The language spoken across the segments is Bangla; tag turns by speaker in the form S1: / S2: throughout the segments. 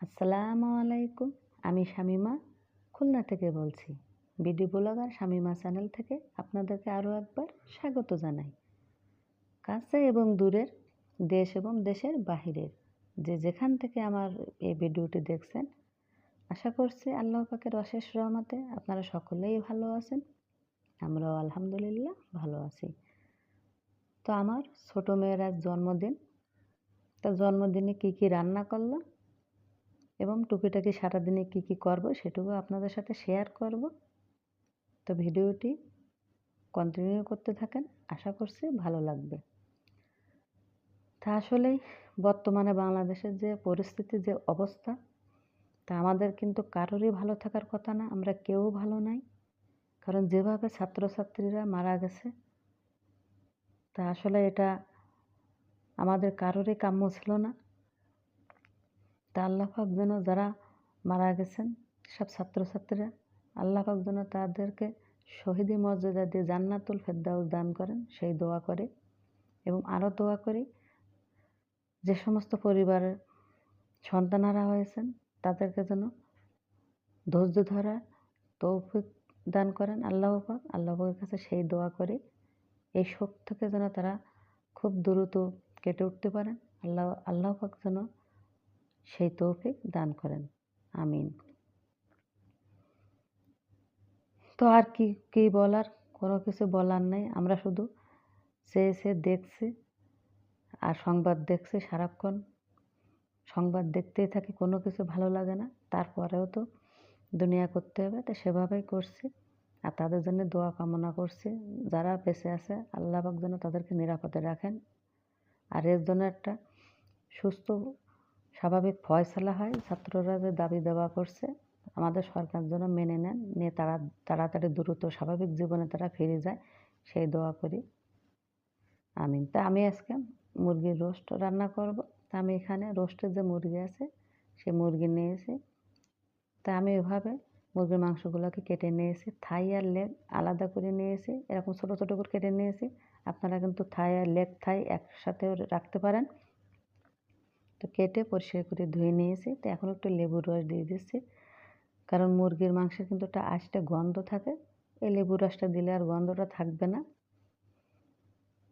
S1: আসসালামু আলাইকুম। আমি শামিমা খুলনা থেকে বলছি। বিডি ব্লগার শামিমা চ্যানেল থেকে আপনাদেরকে আরও একবার স্বাগত জানাই। কাছে এবং দূরের, দেশ এবং দেশের বাহিরের যে যেখান থেকে আমার এই ভিডিওটি দেখছেন, আশা করছি আল্লাহ পাকের অশেষ রহমতে আপনারা সকলেই ভালো আছেন। আমরাও আলহামদুলিল্লাহ ভালো আছি। তো আমার ছোটো মেয়ের আজ জন্মদিন। তো জন্মদিনে কী কী রান্না করলাম এবং টুকিটাকি সারাদিনে কী কী করব সেটুকু আপনাদের সাথে শেয়ার করব। তো ভিডিওটি কন্টিনিউ করতে থাকেন, আশা করছি ভালো লাগবে। তা আসলেই বর্তমানে বাংলাদেশের যে পরিস্থিতি, যে অবস্থা, তা আমাদের কিন্তু কারোরই ভালো থাকার কথা না। আমরা কেউ ভালো নাই, কারণ যেভাবে ছাত্রছাত্রীরা মারা গেছে, তা আসলে এটা আমাদের কারোরই কাম্য ছিল না। তা আল্লাহ পাক যেন যারা মারা গেছেন সব ছাত্রছাত্রীরা, আল্লাহ পাক যেন তাদেরকে শহীদি মর্যাদা দিয়ে জান্নাতুল ফেরদাউস দান করেন, সেই দোয়া করে। এবং আরও দোয়া করি যে সমস্ত পরিবারের সন্তানহারা হয়েছেন তাদেরকে যেন ধৈর্য ধরার তৌফিক দান করেন আল্লাহ পাক। আল্লাহ পাকের কাছে সেই দোয়া করে এই শোক থেকে যেন তারা খুব দ্রুত কেটে উঠতে পারেন। আল্লাহ পাক যেন সেই তৌফিক দান করেন, আমিন। তো আর কি বলার, কোনো কিছু বলার নেই। আমরা শুধু চেয়ে দেখছি আর সংবাদ দেখছি, সারাক্ষণ সংবাদ দেখতেই থাকি, কোনো কিছু ভালো লাগে না। তারপরেও তো দুনিয়া করতে হবে, তো সেভাবেই করছি। আর তাদের জন্য দোয়া কামনা করছি, যারা বেঁচে আছে আল্লাহ পাক যেন তাদেরকে নিরাপদে রাখেন। আর এর জন্য একটা সুস্থ স্বাভাবিক ফয়সালা হয়। ছাত্ররা যে দাবি দেওয়া করছে আমাদের সরকার যেন মেনে নেন, নিয়ে তারা তাড়াতাড়ি দ্রুত স্বাভাবিক জীবনে তারা ফিরে যায়, সেই দোয়া করি, আমিন। তা আমি আজকে মুরগির রোস্ট রান্না করব। তা আমি এখানে রোস্টের যে মুরগি আছে সে মুরগি নিয়েছি। তা আমি এভাবে মুরগির মাংসগুলোকে কেটে নিয়েছি, থাই আর লেগ আলাদা করে নিয়েছি, এরকম ছোটো ছোটো করে কেটে নিয়েছি। আপনারা কিন্তু থাই আর লেগ থাই একসাথেও রাখতে পারেন। তো কেটে পরিষ্কার করে ধুয়ে নিয়েছি। তো এখন একটু লেবুর রস দিয়ে দিচ্ছি, কারণ মুরগির মাংসের কিন্তু একটা আঁশটা গন্ধ থাকে, এই লেবুর রসটা দিলে আর গন্ধটা থাকবে না।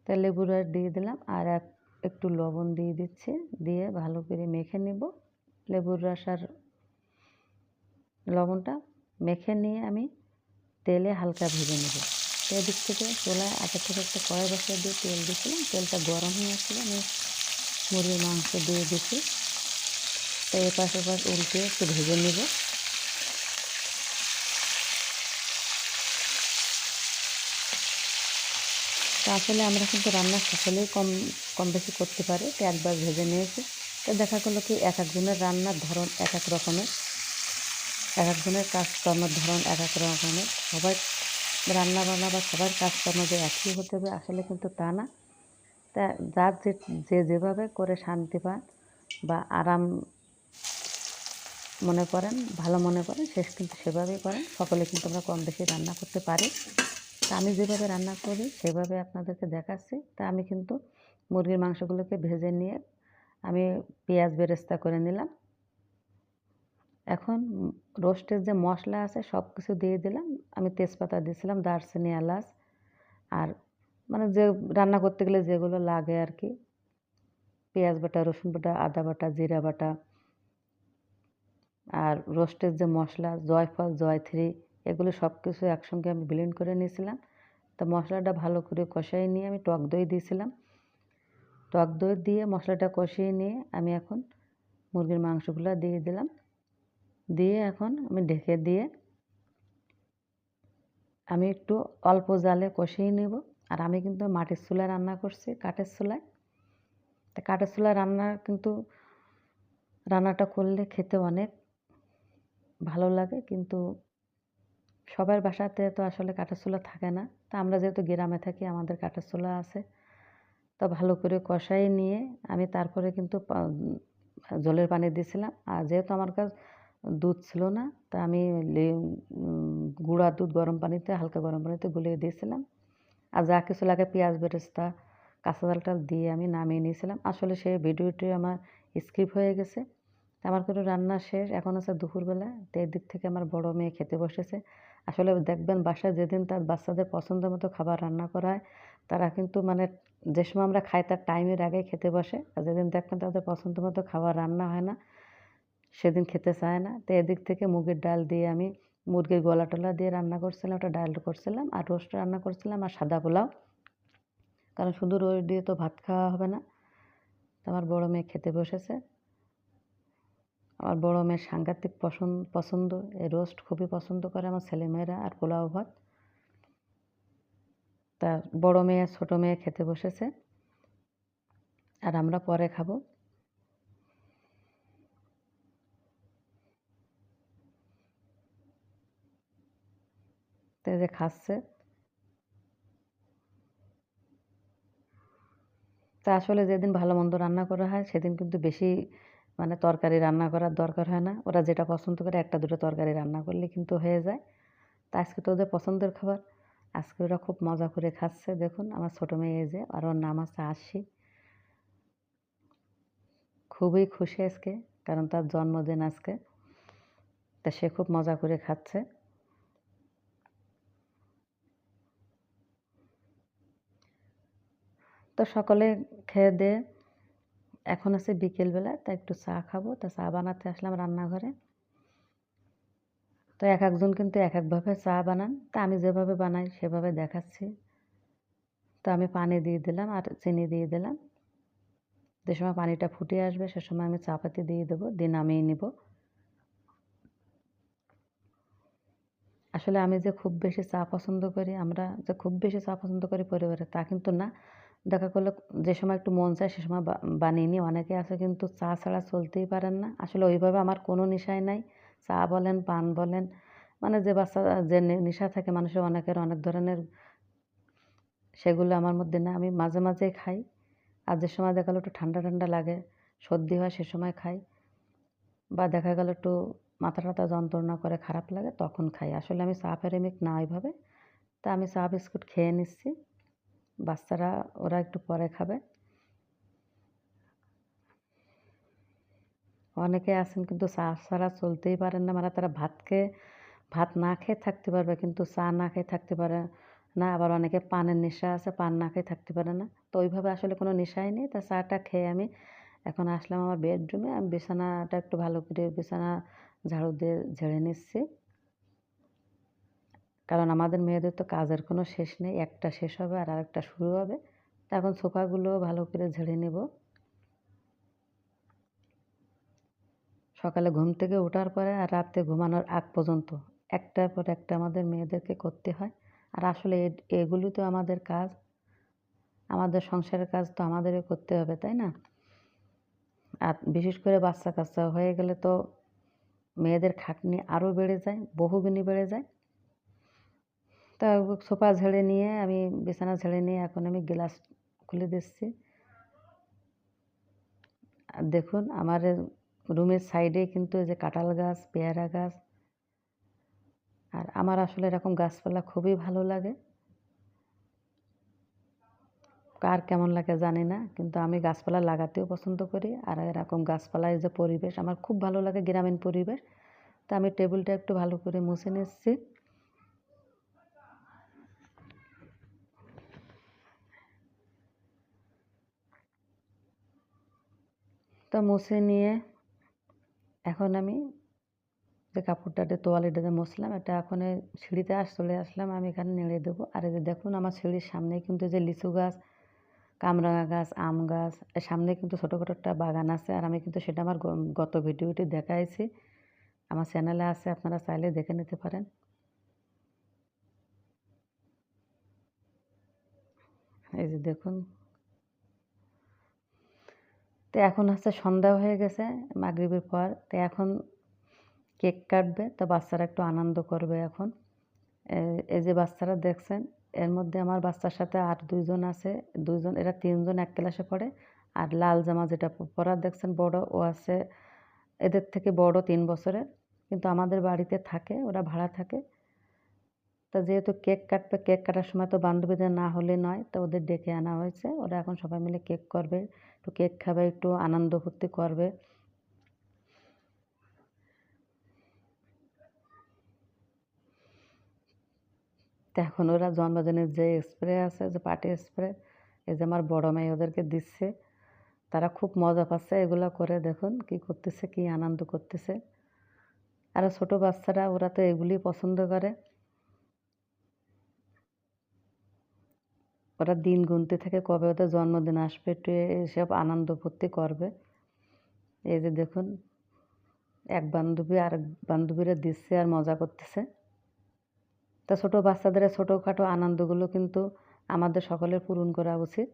S1: তাই লেবুর রস দিয়ে দিলাম, আর একটু লবণ দিয়ে দিচ্ছি, দিয়ে ভালো করে মেখে নেব। লেবুর রস আর লবণটা মেখে নিয়ে আমি তেলে হালকা ভেজে নেব। তো এদিক থেকে চুলায় আগে থেকে একটা কড়াই বসিয়ে দিয়ে তেল দিয়েছিলাম, তেলটা গরম হয়ে আসছিল, আমি মুরগির মাংস দিয়ে দিচ্ছি। তো এপাশ ওপাশ উল্টে একটু ভেজে নেব। তো আসলে আমরা কিন্তু রান্না সকলেই কম কম বেশি করতে পারি। তো একবার ভেজে নিয়েছি। তো দেখা গেলো কি এক একজনের রান্নার ধরন এক এক রকমের, এক একজনের কাজকর্মের ধরন এক এক রকমের। সবাই রান্না বান্না বা সবার কাজকর্ম যে একই হতে হবে আসলে কিন্তু তা না। তা যার যেভাবে করে শান্তি পান বা আরাম মনে করেন, ভালো মনে করেন, সে কিন্তু সেভাবেই করেন। সকলে কিন্তু আমরা কম বেশি রান্না করতে পারি। তা আমি যেভাবে রান্না করি সেভাবে আপনাদেরকে দেখাচ্ছি। তা আমি কিন্তু মুরগির মাংসগুলোকে ভেজে নিয়ে আমি পেঁয়াজ বেরেস্তা করে নিলাম। এখন রোস্টের যে মশলা আছে সব কিছু দিয়ে দিলাম। আমি তেজপাতা দিয়েছিলাম, দারচিনি, এলাচ, আর মানে যে রান্না করতে গেলে যেগুলো লাগে আর কি, পেঁয়াজ বাটা, রসুন বাটা, আদা বাটা, জিরা বাটা, আর রোস্টের যে মশলা জয়ফল, জয়ত্রী, এগুলো সব কিছু একসঙ্গে আমি ব্লেন্ড করে নিয়েছিলাম। তো মশলাটা ভালো করে কষাই নিয়ে আমি টক দই দিয়েছিলাম। টক দই দিয়ে মশলাটা কষিয়ে নিয়ে আমি এখন মুরগির মাংসগুলো দিয়ে দিলাম। দিয়ে এখন আমি ঢেকে দিয়ে আমি একটু অল্প জালে কষিয়ে নেব। আর আমি কিন্তু মাটির চুলায় রান্না করছি, কাঠের চুলায়। তা কাঠের চুলায় রান্নাটা করলে খেতে অনেক ভালো লাগে, কিন্তু সবার বাসাতে তো আসলে কাঠের চুলা থাকে না। তা আমরা যেহেতু গ্রামে থাকি আমাদের কাঠের চুলা আছে। তো ভালো করে কষাই নিয়ে আমি তারপরে কিন্তু জলের পানি দিয়েছিলাম। আর যেহেতু আমার কাছে দুধ ছিল না, তা আমি গুঁড়া দুধ গরম পানিতে, হালকা গরম পানিতে গুলিয়ে দিয়েছিলাম। আর যা কিছু লাগে পেঁয়াজ বেরেস্তা, কাঁচা ঝালটা দিয়ে আমি নামিয়ে নিয়েছিলাম। আসলে সেই ভিডিওটি আমার স্কিপ হয়ে গেছে, আমার কোনো রান্না শেষ, এখন আছে দুপুরবেলা। তো এদিক থেকে আমার বড় মেয়ে খেতে বসেছে। আসলে দেখবেন বাসায় যেদিন তার বাচ্চাদের পছন্দ মতো খাবার রান্না করা হয়, তারা কিন্তু মানে যে সময় আমরা খাই তার টাইমের আগেই খেতে বসে। আর যেদিন দেখবেন তাদের পছন্দ মতো খাবার রান্না হয় না, সেদিন খেতে চায় না। তো এদিক থেকে মুগের ডাল দিয়ে আমি মুরগির গলা-টলা দিয়ে রান্না করছিলাম, ওটা ডাল করছিলাম আর রোস্ট রান্না করছিলাম আর সাদা পোলাও। কারণ শুধু রোস্ট দিয়ে তো ভাত খাওয়া হবে না। তো আমার বড় মেয়ে খেতে বসেছে। আমার বড় মেয়ের সাংঘাতিক পছন্দ এই রোস্ট খুবই পছন্দ করে আমার ছেলেমেয়েরা আর পোলাও ভাত। তা বড় মেয়ে আর ছোটো মেয়ে খেতে বসেছে আর আমরা পরে খাবো। তো এই যে খাচ্ছে। তা আসলে যেদিন ভালো মন্দ রান্না করা হয় সেদিন কিন্তু বেশি মানে তরকারি রান্না করার দরকার হয় না। ওরা যেটা পছন্দ করে একটা দুটো তরকারি রান্না করলে কিন্তু হয়ে যায়। তা আজকে তো ওদের পছন্দের খাবার। আজকে ওরা খুব মজা করে খাচ্ছে। দেখুন আমার ছোটো মেয়ে এই যে আর ওর নাম আছে আশি। খুবই খুশি আজকে, কারণ তার জন্মদিন আজকে। তা সে খুব মজা করে খাচ্ছে। তো সকলে খেয়ে দেয়ে এখন আছে বিকেলবেলা, তা একটু চা খাবো। তা চা বানাতে আসলাম রান্নাঘরে। তো এক একজন কিন্তু এক একভাবে চা বানান, তা আমি যেভাবে বানাই সেভাবে দেখাচ্ছি। তো আমি পানি দিয়ে দিলাম আর চিনি দিয়ে দিলাম। যে সময় পানিটা ফুটে আসবে সে সময় আমি চা পাতি দিয়ে দেবো, দিয়ে নামিয়ে নিব। আসলে আমি যে খুব বেশি চা পছন্দ করি, আমরা যে খুব বেশি চা পছন্দ করি পরিবারে তা কিন্তু না। দেখা করলে যে সময় একটু মন চায় সে সময় বানিয়ে নিই। অনেকে আছে কিন্তু চা ছাড়া চলতেই পারেন না। আসলে ওইভাবে আমার কোনো নেশাই নাই। চা বলেন, পান বলেন, মানে যে বাচ্চা যে নেশা থাকে মানুষের অনেকের অনেক ধরনের, সেগুলো আমার মধ্যে না। আমি মাঝে মাঝেই খাই। আর যে সময় দেখা গেলো একটু ঠান্ডা ঠান্ডা লাগে, সর্দি হয় সে সময় খাই, বা দেখা গেল একটু মাথা টাথা যন্ত্রণা করে খারাপ লাগে তখন খাই। আসলে আমি চা প্রেমিক না ওইভাবে। তা আমি চা বিস্কুট খেয়ে নিচ্ছি। বাচ্চারা ওরা একটু পরে খাবে। অনেকে আছেন কিন্তু চা ছাড়া চলতেই পারেন না, মানে তারা ভাত না খেয়ে থাকতে পারবে কিন্তু চা না খেয়ে থাকতে পারে না। আবার অনেকে পানের নেশা আছে, পান না খেয়ে থাকতে পারে না। তো ওইভাবে আসলে কোনো নেশাই নেই। তা চাটা খেয়ে আমি এখন আসলাম আমার বেডরুমে। আমি বিছানাটা একটু ভালো করে বিছানা ঝাড়ু দিয়ে ঝেড়ে নিচ্ছি। কারণ আমাদের মেয়েদের তো কাজের কোনো শেষ নেই। একটা শেষ হবে আর আরেকটা শুরু হবে। তো এখন সোফাগুলো ভালো করে ঝেড়ে নেব। সকালে ঘুম থেকে ওঠার পরে আর রাতে ঘুমানোর আগ পর্যন্ত একটার পর একটা আমাদের মেয়েদেরকে করতে হয়। আর আসলে এগুলি তো আমাদের কাজ, আমাদের সংসারের কাজ তো আমাদেরই করতে হবে, তাই না? আর বিশেষ করে বাচ্চা কাচ্চা হয়ে গেলে তো মেয়েদের খাটনি আরও বেড়ে যায়, বহুগুণে বেড়ে যায়। তা সোফা ঝেড়ে নিয়ে আমি বিছানা ঝেড়ে নিয়ে এখন আমি গ্লাস খুলে দিচ্ছি। আর দেখুন আমার রুমের সাইডেই কিন্তু এই যে কাঁঠাল গাছ, পেয়ারা গাছ, আর আমার আসলে এরকম গাছপালা খুবই ভালো লাগে। কার কেমন লাগে জানি না, কিন্তু আমি গাছপালা লাগাতেও পছন্দ করি। আর এরকম গাছপালায় যে পরিবেশ আমার খুব ভালো লাগে, গ্রামীণ পরিবেশ। তো আমি টেবিলটা একটু ভালো করে মুছে নিচ্ছি। তো মুছে নিয়ে এখন আমি যে কাপড়টা দিয়ে তোয়ালেটা দিয়ে মুছলাম, এটা এখন এই সিঁড়িতে চলে আসলাম, আমি এখানে নেড়ে দেবো। আর এই যে দেখুন আমার সিঁড়ির সামনেই কিন্তু যে লিচু গাছ, কামরাঙা গাছ, আম গাছ, এর সামনে কিন্তু ছোটোখাটো একটা বাগান আছে। আর আমি কিন্তু সেটা আমার গত ভিডিওটি দেখাইছি, আমার চ্যানেলে আছে, আপনারা চাইলে দেখে নিতে পারেন। এই যে দেখুন। তো এখন হচ্ছে সন্ধ্যা হয়ে গেছে মাগরিবের পর। তো এখন কেক কাটবে, তো বাচ্চারা একটু আনন্দ করবে এখন। এই যে বাচ্চারা দেখছেন, এর মধ্যে আমার বাচ্চার সাথে আর দুইজন আছে। দুইজন, এরা তিনজন এক ক্লাসে পড়ে। আর লাল জামা যেটা পরা দেখছেন বড়, ও আছে এদের থেকে বড় 3 বছরের, কিন্তু আমাদের বাড়িতে থাকে, ওরা ভাড়া থাকে। তা যেহেতু কেক কাটবে, কেক কাটার সময় তো বান্ধবীদের না হলে নয়, তো ওদের ডেকে আনা হয়েছে। ওরা এখন সবাই মিলে কেক করবে, একটু কেক খাবে, একটু আনন্দ ফুর্তি করবে। তো এখন ওরা জন্মদিনের যে স্প্রে আছে, যে পার্টি স্প্রে, এই যে আমার বড় মেয়ে ওদেরকে দিচ্ছে, তারা খুব মজা পাচ্ছে এগুলো করে। দেখুন কী করতেছে, কী আনন্দ করতেছে। আরও ছোটো বাচ্চারা, ওরা তো এগুলি পছন্দ করে। ওরা দিন গুনতে থাকে কবে ওদের জন্মদিন আসবে, একটু এসব আনন্দ ফুর্তি করবে। এই যে দেখুন, এক বান্ধবী আরেক বান্ধবীরা দিচ্ছে আর মজা করতেছে। তা ছোটো বাচ্চাদের ছোটোখাটো আনন্দগুলো কিন্তু আমাদের সকলের পূরণ করা উচিত।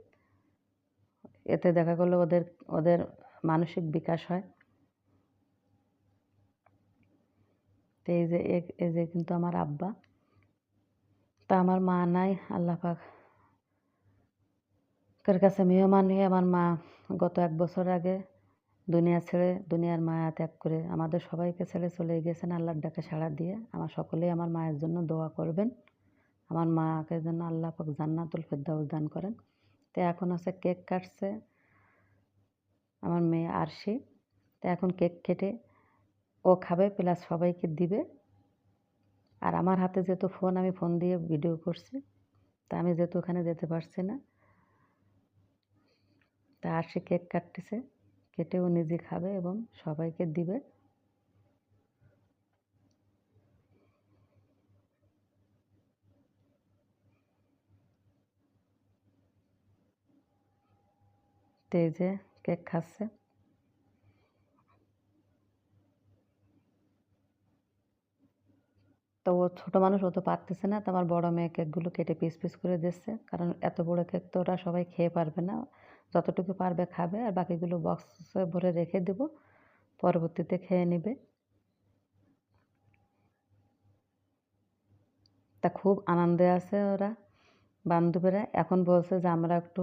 S1: এতে দেখা গেলো ওদের ওদের মানসিক বিকাশ হয়। তো এই যে কিন্তু আমার আব্বা। তা আমার মা নাই, আল্লাহ পাকের কাছে মেহমান হয়ে আমার মা গত 1 বছর আগে দুনিয়া ছেড়ে, দুনিয়ার মায়া ত্যাগ করে আমাদের সবাইকে ছেড়ে চলে গেছেন আল্লাহর ডাকে সাড়া দিয়ে। আমার সকলেই আমার মায়ের জন্য দোয়া করবেন। আমার মাকে যেন আল্লাহ পাক জান্নাতুল ফেরদাউস দান করেন। তো এখন হচ্ছে কেক কাটছে আমার মেয়ে আরশি। তো এখন কেক কেটে ও খাবে, প্লাস সবাইকে দিবে। আর আমার হাতে যেহেতু ফোন, আমি ফোন দিয়ে ভিডিও করছি। তা আমি যেহেতু ওখানে যেতে পারছি না, তা আরশি কেক কাটতেছে, কেটে ও নিজে খাবে এবং সবাইকে দিবে। তো এই যে কেক খাচ্ছে। তো ও ছোটো মানুষ, ও তো পারতেছে না। তো আমার বড় মেয়ে কেকগুলো কেটে পিস পিস করে দিচ্ছে, কারণ এত বড় কেক তো ওরা সবাই খেয়ে পারবে না। যতটুকু পারবে খাবে, আর বাকিগুলো বক্সে ভরে রেখে দেব, পরবর্তীতে খেয়ে নেবে। তা খুব আনন্দে আছে ওরা বান্ধবীরা। এখন বলছে যে আমরা একটু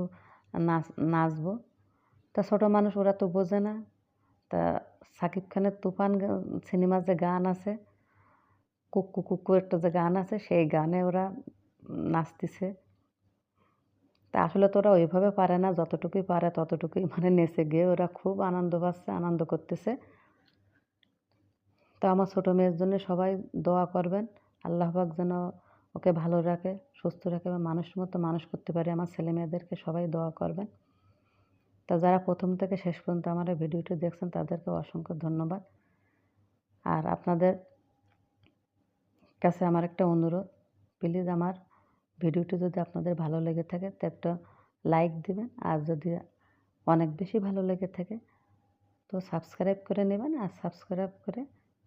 S1: নাচবো। তা ছোটো মানুষ, ওরা তো বোঝে না। তা সাকিব খানের তুফান সিনেমার যে গান আছে, কুক্কু কুক্কু একটা যে গান আছে, সেই গানে ওরা নাচতেছে। তা আসলে তো ওরা ওইভাবে পারে না, যতটুকুই পারে ততটুকুই মানে নেচে গিয়ে ওরা খুব আনন্দ পাচ্ছে, আনন্দ করতেছে। তো আমার ছোটো মেয়ের জন্য সবাই দোয়া করবেন, আল্লাহ পাক যেন ওকে ভালো রাখে, সুস্থ রাখে এবং মানুষের মতো মানুষ করতে পারে। আমার ছেলে মেয়েদেরকে সবাই দোয়া করবেন। তা যারা প্রথম থেকে শেষ পর্যন্ত আমার এই ভিডিওটি দেখছেন তাদেরকে অসংখ্য ধন্যবাদ। আর আপনাদের কাছে আমার একটা অনুরোধ, প্লিজ আমার ভিডিওটি যদি আপনাদের ভালো লেগে থাকে তো একটা লাইক দিবেন, আর যদি অনেক বেশি ভালো লেগে থাকে তো সাবস্ক্রাইব করে নেবেন, আর সাবস্ক্রাইব করে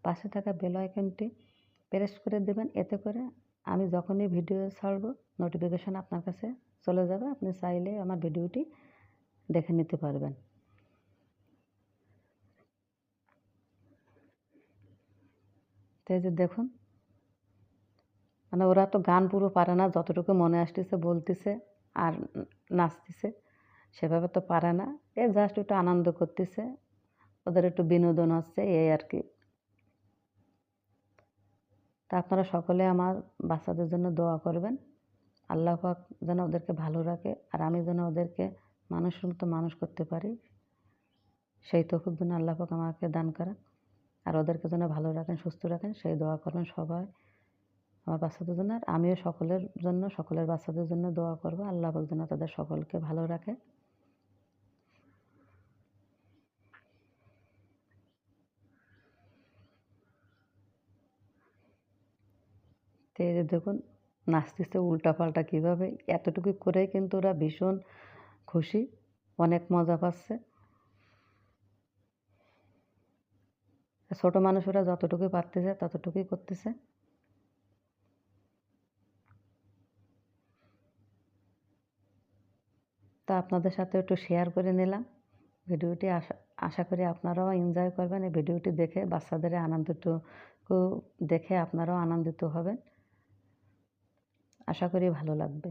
S1: পাশে থাকা বেল আইকনটি প্রেস করে দেবেন। এতে করে আমি যখনই ভিডিও ছাড়ব নোটিফিকেশান আপনার কাছে চলে যাবে, আপনি চাইলে আমার ভিডিওটি দেখে নিতে পারবেন। তো এই যে দেখুন, মানে ওরা তো গান পুরো পারে না, যতটুকু মনে আসতেছে বলতেছে আর নাচতেছে, সেভাবে তো পারে না। এ জাস্ট একটু আনন্দ করতেছে, ওদের একটু বিনোদন হচ্ছে, এই আর কি। তা আপনারা সকলে আমার বাচ্চাদের জন্য দোয়া করবেন, আল্লাহ পাক যেন ওদেরকে ভালো রাখে, আর আমি যেন ওদেরকে মানুষের মতো মানুষ করতে পারি, সেই তৌফিক যেন আল্লাহ পাক আমাকে দান করেন। আর ওদেরকে যেন ভালো রাখেন, সুস্থ রাখেন, সেই দোয়া করবেন সবাই আমার বাচ্চাদের জন্য। আর আমিও সকলের জন্য, সকলের বাচ্চাদের জন্য দোয়া করব, আল্লাহ পাক যেন তাদের সকলকে ভালো রাখে। তো এই যে দেখুন, নাচতেছে উল্টাপাল্টা কীভাবে, এতটুকু করেই কিন্তু ওরা ভীষণ খুশি, অনেক মজা পাচ্ছে। ছোটো মানুষ ওরা যতটুকুই পারতেছে ততটুকুই করতেছে। তা আপনাদের সাথে একটু শেয়ার করে নিলাম ভিডিওটি। আশা করি আপনারাও এনজয় করবেন এই ভিডিওটি দেখে, বাচ্চাদের আনন্দটুকু দেখে আপনারাও আনন্দিত হবেন। আশা করি ভালো লাগবে।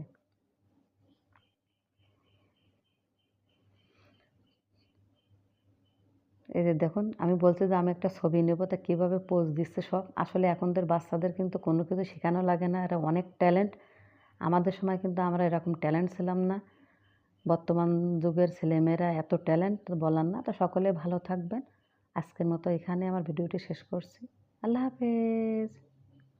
S1: এই যে দেখুন, আমি বলছি যে আমি একটা ছবি নেব, তা কীভাবে পোজ দিচ্ছে সব। আসলে এখনকার বাচ্চাদের কিন্তু কোনো কিছু শেখানো লাগে না, এরা অনেক ট্যালেন্ট। আমাদের সময় কিন্তু আমরা এরকম ট্যালেন্ট ছিলাম না। বর্তমান যুগের ছেলেমেয়েরা এত ট্যালেন্ট বলার না। তো সকলে ভালো থাকবেন। আজকের মতো এখানে আমার ভিডিওটি শেষ করছি। আল্লাহ হাফেজ।